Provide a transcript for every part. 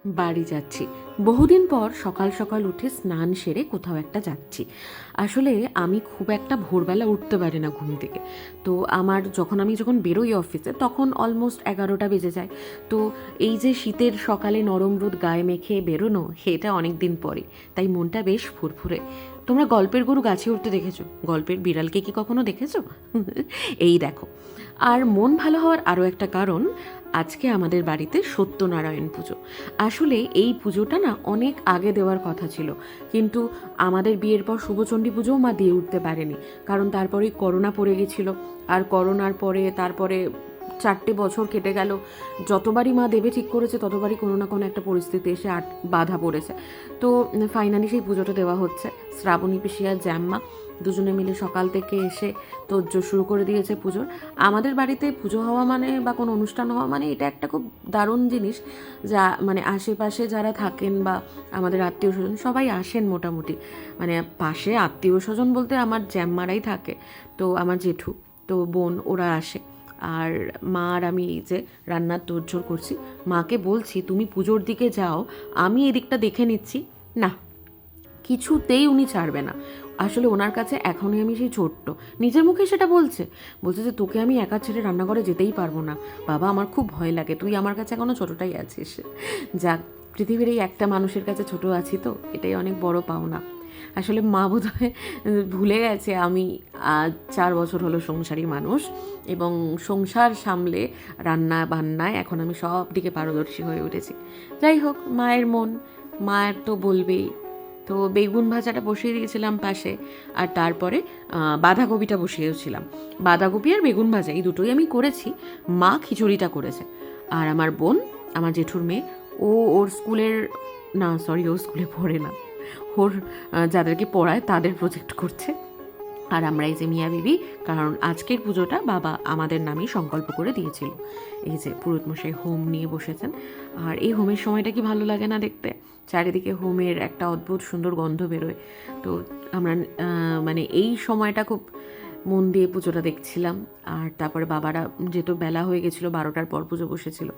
বাড়ি যাচ্ছি। বহুদিন পর সকাল সকাল উঠে স্নান সেরে কোথাও একটা যাচ্ছি। আসলে আমি খুব একটা ভোরবেলা উঠতে পারি না ঘুম থেকে। তো আমি যখন বেরোই অফিসে তখন অলমোস্ট 11টা বেজে যায়। তো এই যে শীতের সকালে নরম রোদ গায়ে মেখে বেরোনো, এটা অনেক দিন পরে, তাই মনটা বেশ ফুরফুরে। তোমরা গল্পের গরু গাছে উঠতে দেখেছো? গল্পের বিড়ালকে কি কখনো দেখেছো? এই দেখো। আর মন ভালো হওয়ার আরও একটা কারণ, আজকে আমাদের বাড়িতে সত্যনারায়ণ পুজো। আসলে এই পুজোটা না অনেক আগে দেওয়ার কথা ছিল, কিন্তু আমাদের বিয়ের পর শুভচণ্ডী পুজোও মা দিয়ে উঠতে পারেনি, কারণ তারপরেই করোনা পড়ে গেছিলো। আর করোনার পরে তারপরে 4টে বছর কেটে গেল। যতবারই মা দেবে ঠিক করেছে ততবারই কোনো না কোনো একটা পরিস্থিতি এসে বাধা পড়েছে। তো ফাইনালি সেই পুজোটা দেওয়া হচ্ছে। শ্রাবণী পিসি আর জ্যাম্মা দুজনে মিলে সকাল থেকে এসে তোড়জোড় শুরু করে দিয়েছে পুজোর। আমাদের বাড়িতে পুজো হওয়া মানে বা কোনো অনুষ্ঠান হওয়া মানে এটা একটা খুব দারুণ জিনিস, যা মানে আশেপাশে যারা থাকেন বা আমাদের আত্মীয় স্বজন সবাই আসেন মোটামুটি। মানে পাশে আত্মীয় স্বজন বলতে আমার জ্যাম্মারাই থাকে, তো আমার জেঠু, তো বোন, ওরা আসে। আর মা আর আমি এই যে রান্নার তোড়জোড় করছি। মাকে বলছি তুমি পুজোর দিকে যাও, আমি এদিকটা দেখে নিচ্ছি। না, কিছুতেই উনি ছাড়বে না। আসলে ওনার কাছে এখনই আমি সেই ছোট্ট, নিজের মুখে সেটা বলছে। বলছে যে তোকে আমি একা ছেড়ে রান্নাঘরে যেতেই পারবো না বাবা, আমার খুব ভয় লাগে, তুই আমার কাছে এখনও ছোটটাই আছিস। যাক, পৃথিবীর এই একটা মানুষের কাছে ছোট আছি, তো এটাই অনেক বড় পাওনা। আসলে মা বোধহয় ভুলে গেছে আমি 4 বছর হলো সংসারী মানুষ, এবং সংসার সামলে রান্না বান্নায় এখন আমি সব দিকে পারদর্শী হয়ে উঠেছি। যাই হোক, মায়ের মন, মায়ের তো বলবেই। তো বেগুন ভাজাটা বসিয়ে দিয়েছিলাম পাশে, আর তারপরে বাঁধাকপিটা বসিয়েছিলাম। বাঁধাকপি আর বেগুন ভাজা এই দুটোই আমি করেছি, মা খিচুড়িটা করেছে। আর আমার বোন, আমার জেঠুর মেয়ে, ওর স্কুলের, না সরি, ও স্কুলে পড়ে না, ওর যাদেরকে পড়ায় তাদের প্রজেক্ট করছে। আর আমরা এই যে মিয়া বিবি, কারণ আজকের পুজোটা বাবা আমাদের নামেই সংকল্প করে দিয়েছিল। এই যে পুরোহিতমশাই হোম নিয়ে বসেছেন। আর এই হোমের সময়টা কি ভালো লাগে না দেখতে? চারিদিকে হোমের একটা অদ্ভুত সুন্দর গন্ধ বেরোয়। তো আমরা মানে এই সময়টা খুব মন দিয়ে পুজোটা দেখছিলাম। আর তারপরে বাবারা, যেহেতু বেলা হয়ে গেছিলো, 12টার পর পুজো বসেছিল,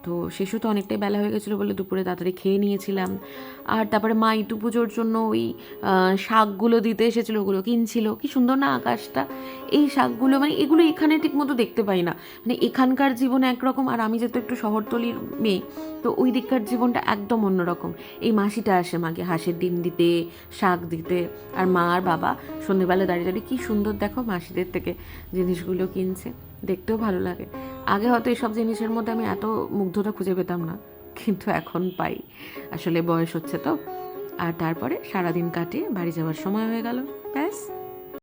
তো শেষও তো অনেকটাই বেলা হয়ে গেছিলো বলে দুপুরে তাড়াতাড়ি খেয়ে নিয়েছিলাম। আর তারপরে মা ইটু পুজোর জন্য ওই শাকগুলো দিতে এসেছিলো, ওগুলো কিনছিল। কি সুন্দর না আকাশটা! এই শাকগুলো, মানে এগুলো এখানে ঠিক মতো দেখতে পাই না। মানে এখানকার জীবন একরকম, আর আমি যেহেতু একটু শহরতলির মেয়ে, তো ওই দিককার জীবনটা একদম অন্যরকম। এই মাসিটা আসে মাকে হাঁসের ডিম দিতে, শাক দিতে, আর মা আর বাবা সন্ধেবেলা দাঁড়িয়ে দাঁড়িয়ে কী সুন্দর দেখো মাসিদের থেকে জিনিসগুলো কিনছে, দেখতেও ভালো লাগে। আগে হয়তো এইসব জিনিসের মধ্যে আমি এত মুগ্ধতা খুঁজে পেতাম না, কিন্তু এখন পাই। আসলে বয়স হচ্ছে তো। আর তারপরে সারাদিন কাটিয়ে বাড়ি যাওয়ার সময় হয়ে গেল, ব্যাস।